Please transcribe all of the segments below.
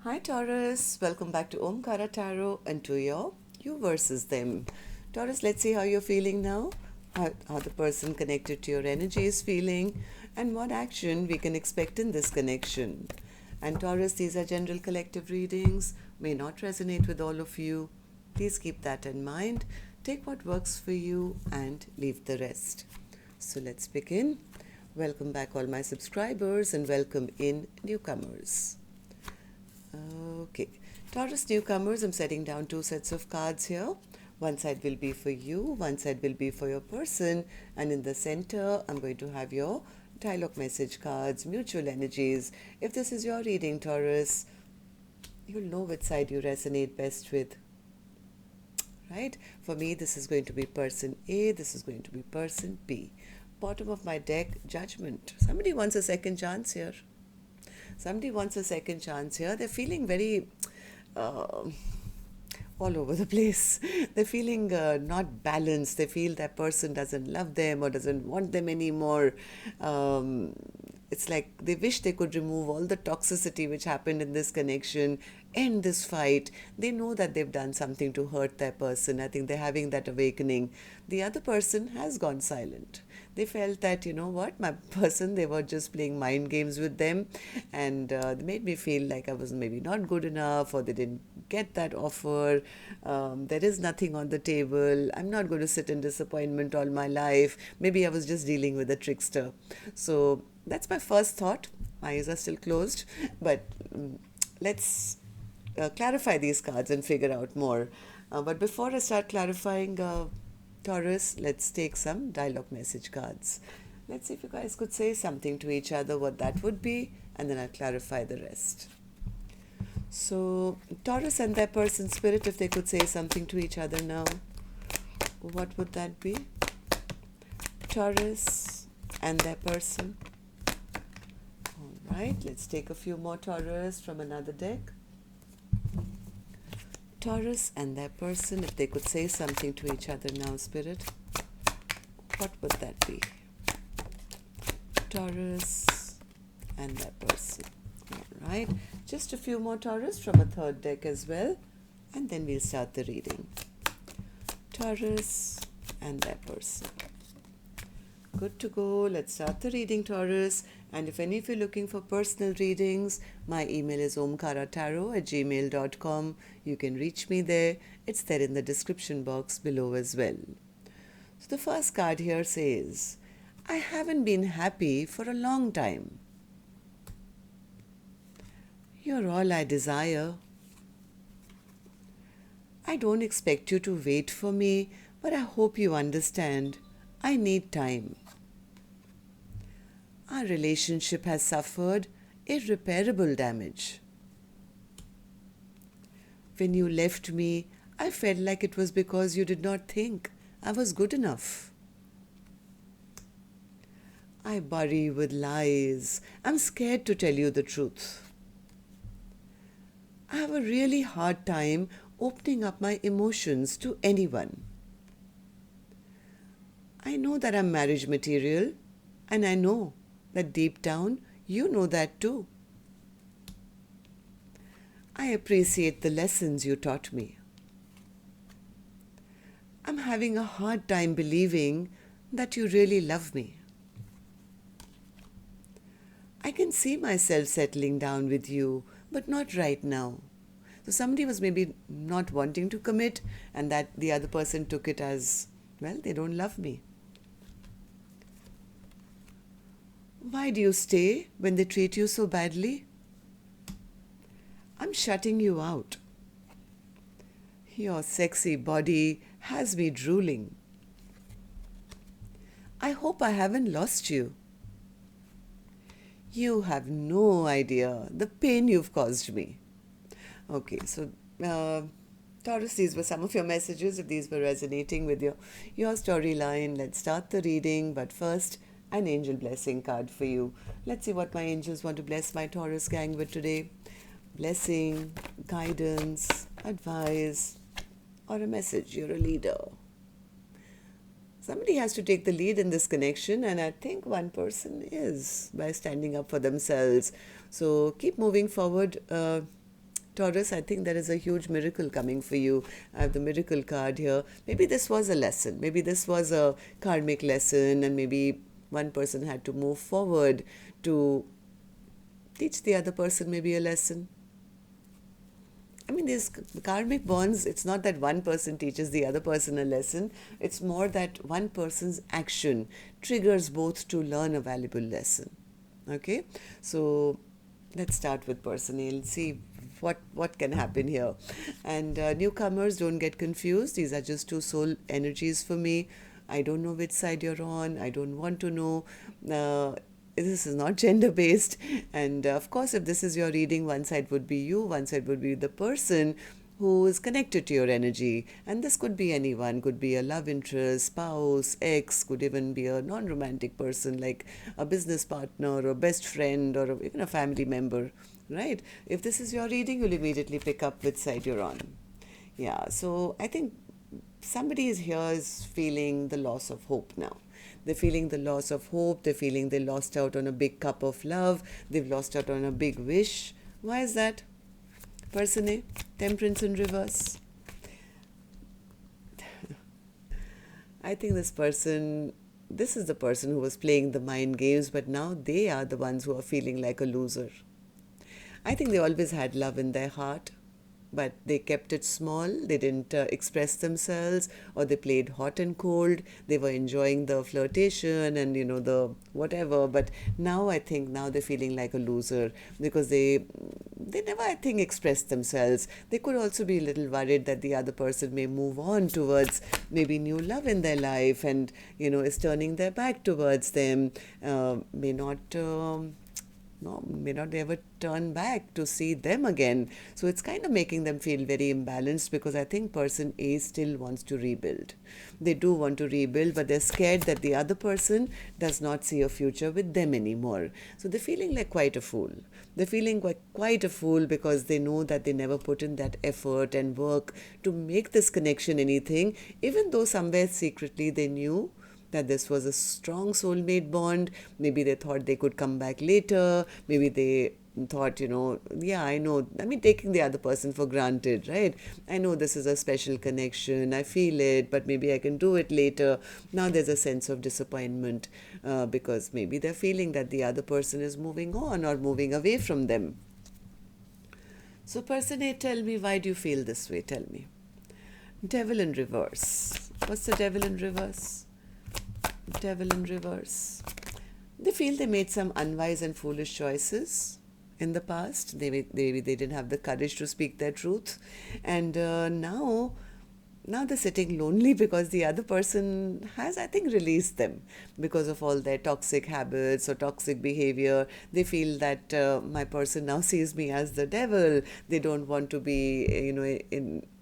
Hi Taurus, welcome back to Omkaratarot and to your you versus them. Taurus, let's see how you're feeling now, how the person connected to your energy is feeling, and what action we can expect in this connection. And Taurus, these are general collective readings, may not resonate with all of you. Please keep that in mind. Take what works for you and leave the rest. So let's begin. Welcome back, all my subscribers, and welcome in newcomers. Okay, Taurus newcomers, I'm setting down two sets of cards here. One side will be for you, one side will be for your person, and in the center, I'm going to have your dialogue message cards, mutual energies. If this is your reading, Taurus, you'll know which side you resonate best with, right? For me, this is going to be person A, this is going to be person B. Bottom of my deck, judgment. Somebody wants a second chance here. Somebody wants a second chance here. They're feeling very all over the place. They're feeling not balanced. They feel that person doesn't love them or doesn't want them anymore. It's like they wish they could remove all the toxicity which happened in this connection, end this fight. They know that they've done something to hurt their person. I think they're having that awakening. The other person has gone silent. They felt that, you know what, my person, they were just playing mind games with them, and they made me feel like I was maybe not good enough, or they didn't get that offer. There is nothing on the table. I'm not going to sit in disappointment all my life. Maybe I was just dealing with a trickster. So that's my first thought. My eyes are still closed, but let's clarify these cards and figure out more. But before I start clarifying, Taurus, let's take some dialogue message cards. Let's see if you guys could say something to each other, what that would be, and then I'll clarify the rest. So, Taurus and their person spirit, if they could say something to each other now, what would that be? Taurus and their person. All right, let's take a few more Taurus from another deck. Taurus and their person, if they could say something to each other now, Spirit, what would that be? Taurus and their person. All right, just a few more Taurus from a third deck as well, and then we'll start the reading. Taurus and their person. Good to go. Let's start the reading, Taurus. And if any of you are looking for personal readings, my email is omkaratarot@gmail.com. You can reach me there. It's there in the description box below as well. So the first card here says, I haven't been happy for a long time. You're all I desire. I don't expect you to wait for me, but I hope you understand. I need time. Our relationship has suffered irreparable damage. When you left me, I felt like it was because you did not think I was good enough. I bury you with lies. I'm scared to tell you the truth. I have a really hard time opening up my emotions to anyone. I know that I'm marriage material, and I know that deep down you know that too. I appreciate the lessons you taught me. I'm having a hard time believing that you really love me. I can see myself settling down with you, but not right now. So somebody was maybe not wanting to commit, and that the other person took it as, well, they don't love me. Why do you stay when they treat you so badly? I'm shutting you out. Your sexy body has me drooling. I hope I haven't lost you. You have no idea the pain you've caused me. Okay, so Taurus, these were some of your messages. If these were resonating with your storyline, let's start the reading. But first, an angel blessing card for you. Let's see what my angels want to bless my Taurus gang with today. Blessing, guidance, advice, or a message. You're a leader. Somebody has to take the lead in this connection, and I think one person is by standing up for themselves. So keep moving forward. Taurus, I think there is a huge miracle coming for you. I have the miracle card here. Maybe this was a lesson. Maybe this was a karmic lesson, and maybe one person had to move forward to teach the other person maybe a lesson. I mean, these karmic bonds, it's not that one person teaches the other person a lesson. It's more that one person's action triggers both to learn a valuable lesson. Okay? So let's start with person A and see what can happen here. And newcomers, don't get confused. These are just two soul energies for me. I don't know which side you're on. I don't want to know. This is not gender based, and of course, if this is your reading, one side would be you, one side would be the person who is connected to your energy, and this could be anyone. Could be a love interest, spouse, ex, could even be a non-romantic person like a business partner or best friend or even a family member, right? If this is your reading, you'll immediately pick up which side you're on. Yeah, so I think somebody is feeling the loss of hope now. They're feeling the loss of hope. They're feeling they lost out on a big cup of love. They've lost out on a big wish. Why is that? Person A, Temperance in reverse. I think this is the person who was playing the mind games, but now they are the ones who are feeling like a loser. I think they always had love in their heart, but they kept it small. They didn't express themselves, or they played hot and cold. They were enjoying the flirtation and the whatever, but now I think they're feeling like a loser because they never, I think, expressed themselves. They could also be a little worried that the other person may move on towards maybe new love in their life and is turning their back towards them, may not ever turn back to see them again. So it's kind of making them feel very imbalanced, because I think person A still wants to rebuild. They do want to rebuild, but they're scared that the other person does not see a future with them anymore. So they're feeling like quite a fool. They're feeling quite a fool because they know that they never put in that effort and work to make this connection anything, even though somewhere secretly they knew that this was a strong soulmate bond. Maybe they thought they could come back later. Maybe they thought, I know, taking the other person for granted, right? I know this is a special connection. I feel it, but maybe I can do it later. Now there's a sense of disappointment because maybe they're feeling that the other person is moving on or moving away from them. So person A, tell me, why do you feel this way? Tell me. Devil in reverse. What's the devil in reverse? Devil in reverse. They feel they made some unwise and foolish choices in the past. Maybe they didn't have the courage to speak their truth, and now they're sitting lonely because the other person has, I think, released them because of all their toxic habits or toxic behavior. They feel that my person now sees me as the devil. They don't want to be,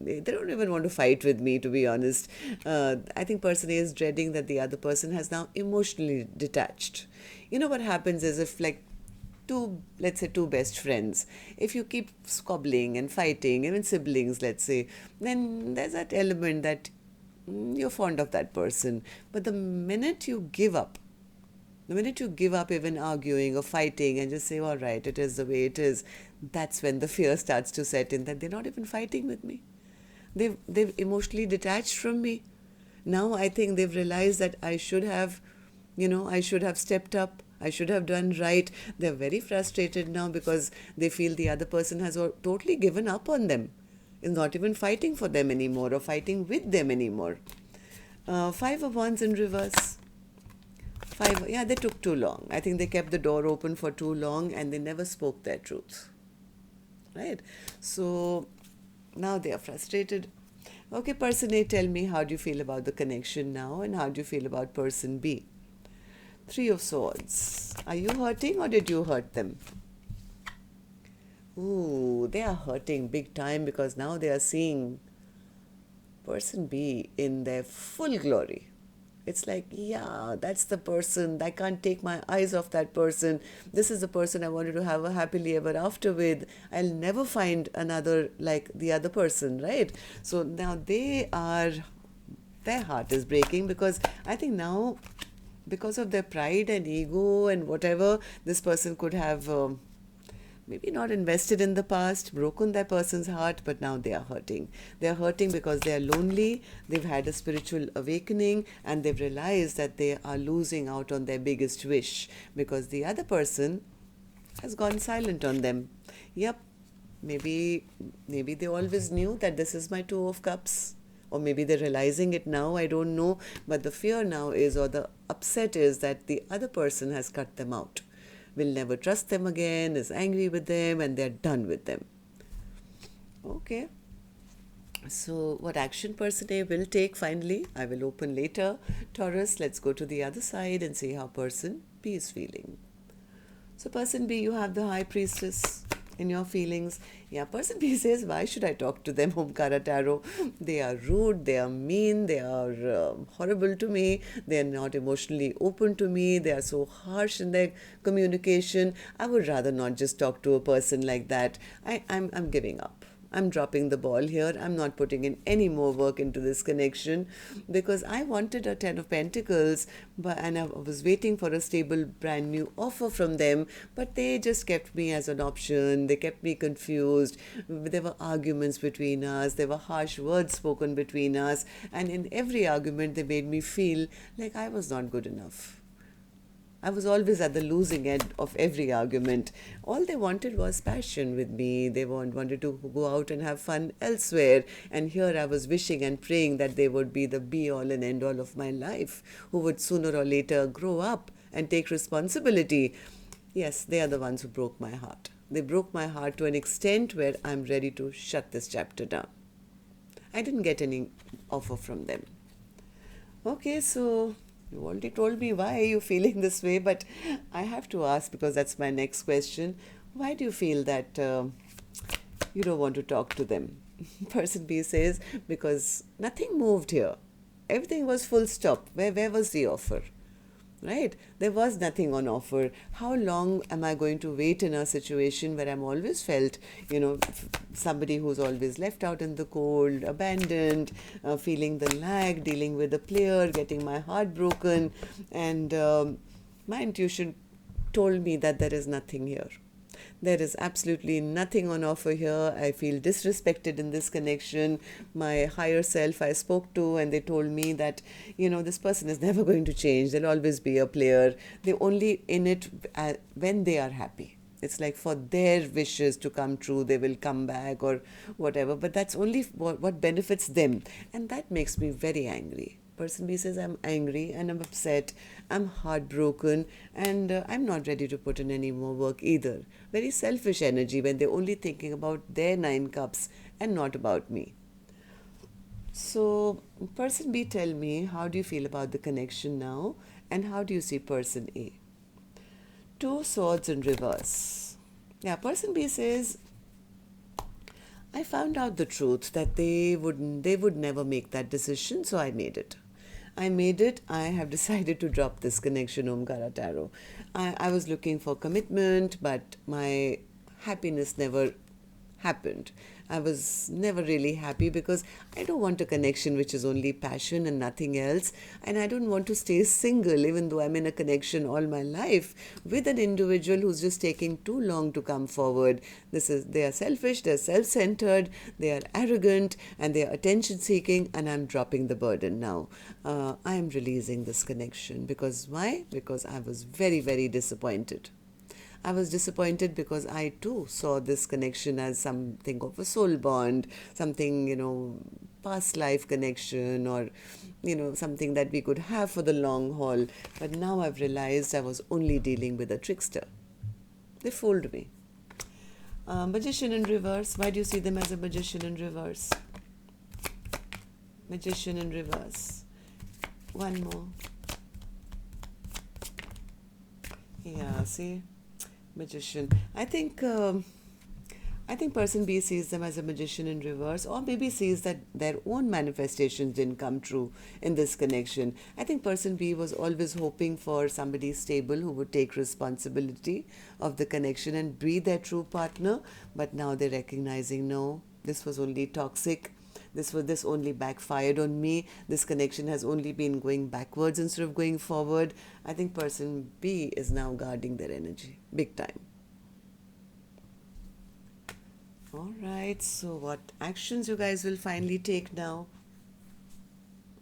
they don't even want to fight with me, to be honest. I think person A is dreading that the other person has now emotionally detached. What happens is, if let's say two best friends, if you keep squabbling and fighting, even siblings, let's say, then there's that element that you're fond of that person. But the minute you give up even arguing or fighting and just say, all right, it is the way it is, that's when the fear starts to set in, that they're not even fighting with me. They've emotionally detached from me. Now I think they've realized that I should have stepped up. I should have done right. They're very frustrated now because they feel the other person has totally given up on them. Is not even fighting for them anymore or fighting with them anymore. Five of Wands in reverse. They took too long. I think they kept the door open for too long and they never spoke their truth. Right? So now they are frustrated. Okay, person A, tell me, how do you feel about the connection now, and how do you feel about person B? Three of Swords. Are you hurting or did you hurt them? Ooh, they are hurting big time because now they are seeing person B in their full glory. It's like, yeah, that's the person. I can't take my eyes off that person. This is the person I wanted to have a happily ever after with. I'll never find another like the other person, right? So now their heart is breaking because I think now, because of their pride and ego and whatever, this person could have maybe not invested in the past, broken that person's heart, but now they are hurting. They are hurting because they are lonely, they've had a spiritual awakening, and they've realized that they are losing out on their biggest wish because the other person has gone silent on them. Yep, maybe they always knew that this is my Two of Cups. Or maybe they're realizing it now, I don't know. But the fear now is, or the upset is, that the other person has cut them out, will never trust them again, is angry with them, and they're done with them. Okay. So what action person A will take finally, I will open later. Taurus, let's go to the other side and see how person B is feeling. So person B, you have the High Priestess in your feelings. Yeah, person B says, why should I talk to them, Omkaratarot? They are rude, they are mean, they are horrible to me, they are not emotionally open to me, they are so harsh in their communication. I would rather not just talk to a person like that. I'm giving up. I'm dropping the ball here. I'm not putting in any more work into this connection because I wanted a 10 of Pentacles and I was waiting for a stable brand new offer from them, but they just kept me as an option. They kept me confused. There were arguments between us. There were harsh words spoken between us. And in every argument, they made me feel like I was not good enough. I was always at the losing end of every argument. All they wanted was passion with me. They wanted to go out and have fun elsewhere. And here I was wishing and praying that they would be the be-all and end-all of my life, who would sooner or later grow up and take responsibility. Yes, they are the ones who broke my heart. They broke my heart to an extent where I'm ready to shut this chapter down. I didn't get any offer from them. Okay, so you already told me why you're feeling this way, but I have to ask because that's my next question. Why do you feel that you don't want to talk to them? Person B says, because nothing moved here. Everything was full stop. Where was the offer? Right? There was nothing on offer. How long am I going to wait in a situation where I'm always felt, somebody who's always left out in the cold, abandoned, feeling the lag, dealing with a player, getting my heart broken, and my intuition told me that there is nothing here. There is absolutely nothing on offer here. I feel disrespected in this connection. My higher self I spoke to and they told me that, this person is never going to change. They'll always be a player. They're only in it when they are happy. It's like for their wishes to come true, they will come back or whatever. But that's only what benefits them. And that makes me very angry. Person B says, I'm angry and I'm upset, I'm heartbroken, and I'm not ready to put in any more work either. Very selfish energy when they're only thinking about their 9 cups and not about me. So, person B, tell me, how do you feel about the connection now, and how do you see person A? 2 swords in reverse. Yeah, person B says, I found out the truth that they would never make that decision, so I made it. I have decided to drop this connection, Omkaratarot. I was looking for commitment, but my happiness never happened. I was never really happy because I don't want a connection which is only passion and nothing else. And I don't want to stay single even though I'm in a connection all my life with an individual who's just taking too long to come forward. They are selfish, they're self-centered, they are arrogant, and they are attention-seeking, and I'm dropping the burden now. I am releasing this connection. Because why? Because I was very, very disappointed. I was disappointed because I too saw this connection as something of a soul bond, something, past life connection, or, something that we could have for the long haul. But now I've realized I was only dealing with a trickster. They fooled me. Magician in reverse. Why do you see them as a magician in reverse? Magician in reverse. One more. Yeah, see? Magician. I think person B sees them as a magician in reverse, or maybe sees that their own manifestations didn't come true in this connection. I think person B was always hoping for somebody stable who would take responsibility of the connection and be their true partner, but now they're recognizing, no, this was only toxic. This only backfired on me. This connection has only been going backwards instead of going forward. I think person B is now guarding their energy big time. All right, so what actions you guys will finally take now?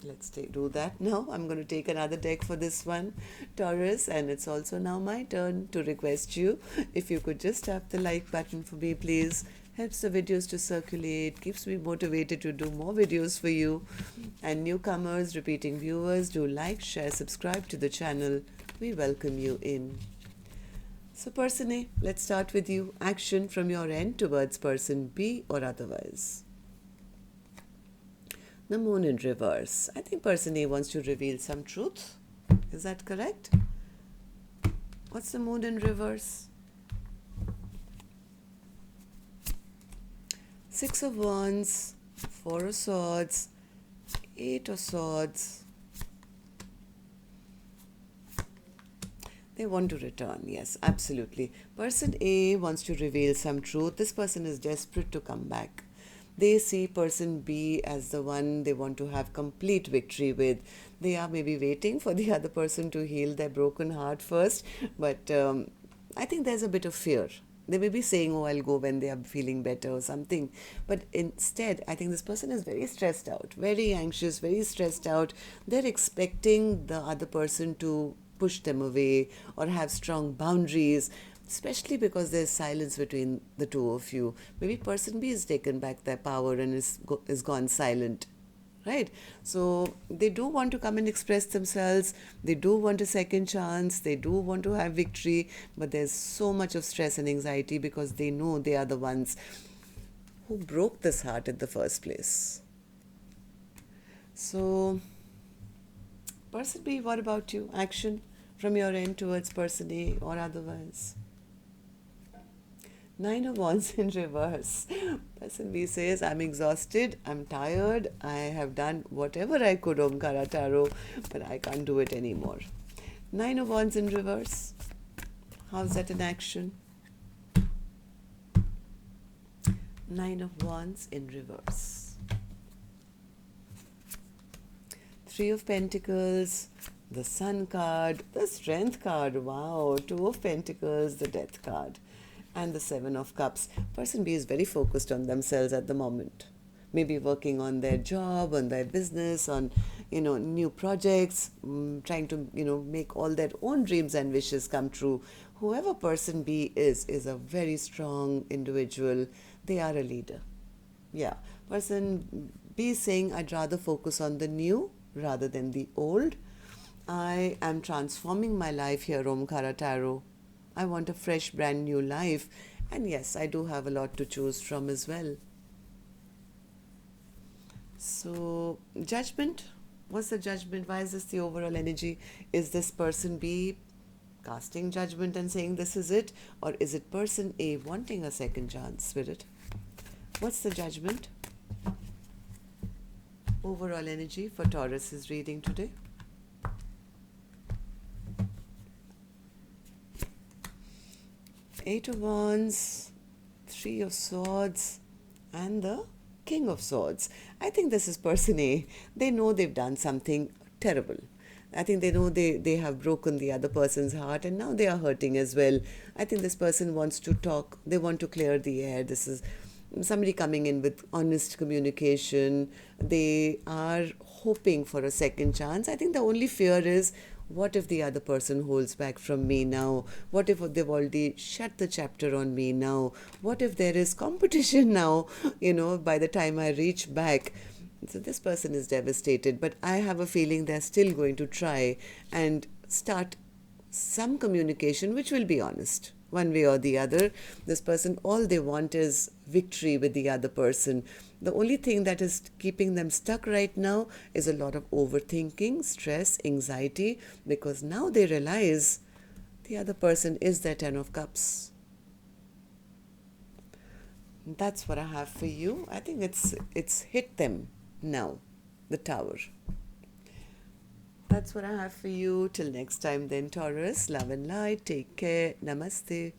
Let's do that now. I'm going to take another deck for this one, Taurus, and it's also now my turn to request you if you could just tap the like button for me, please. Helps the videos to circulate, keeps me motivated to do more videos for you. And newcomers, repeating viewers, do like, share, subscribe to the channel. We welcome you in. So person A, let's start with you. Action from your end towards person B or otherwise. The moon in reverse. I think person A wants to reveal some truth. Is that correct? What's the moon in reverse? Six of Wands, Four of Swords, Eight of Swords. They want to return. Yes, absolutely. Person A wants to reveal some truth. This person is desperate to come back. They see person B as the one they want to have complete victory with. They are maybe waiting for the other person to heal their broken heart first. But I think there's a bit of fear. They may be saying, oh, I'll go when they are feeling better or something. But instead, I think this person is very stressed out, very anxious, very stressed out. They're expecting the other person to push them away or have strong boundaries, especially because there's silence between the two of you. Maybe person B has taken back their power and is gone silent, right? So they do want to come and express themselves. They do want a second chance. They do want to have victory, but there's so much of stress and anxiety because they know they are the ones who broke this heart in the first place. So person B, what about you? Action from your end towards person A or otherwise. Nine of Wands in reverse. Person B says, I'm exhausted, I'm tired, I have done whatever I could, Omkaratarot, but I can't do it anymore. Nine of Wands in reverse. How's that in action? Nine of Wands in reverse. Three of Pentacles, the Sun card, the Strength card, wow, Two of Pentacles, the Death card, and the Seven of Cups. Person B is very focused on themselves at the moment. Maybe working on their job, on their business, on, new projects, trying to, make all their own dreams and wishes come true. Whoever person B is a very strong individual. They are a leader. Yeah. Person B is saying, I'd rather focus on the new rather than the old. I am transforming my life here, Omkaratarot. I want a fresh, brand new life. And yes, I do have a lot to choose from as well. So, judgment. What's the judgment? Why is this the overall energy? Is this person B casting judgment and saying this is it? Or is it person A wanting a second chance, Spirit? What's the judgment? Overall energy for Taurus's reading today. Eight of Wands, Three of Swords, and the King of Swords. I think this is person A. They know they've done something terrible. I think they know they have broken the other person's heart and now they are hurting as well. I think this person wants to talk. They want to clear the air. This is somebody coming in with honest communication. They are hoping for a second chance. I think the only fear is, what if the other person holds back from me now? What if they've already shut the chapter on me now? What if there is competition now, by the time I reach back? So this person is devastated, but I have a feeling they're still going to try and start some communication which will be honest. One way or the other, this person, all they want is victory with the other person. The only thing that is keeping them stuck right now is a lot of overthinking, stress, anxiety, because now they realize the other person is their Ten of Cups. That's what I have for you. I think it's hit them now, the Tower. That's what I have for you. Till next time then, Taurus. Love and light. Take care. Namaste.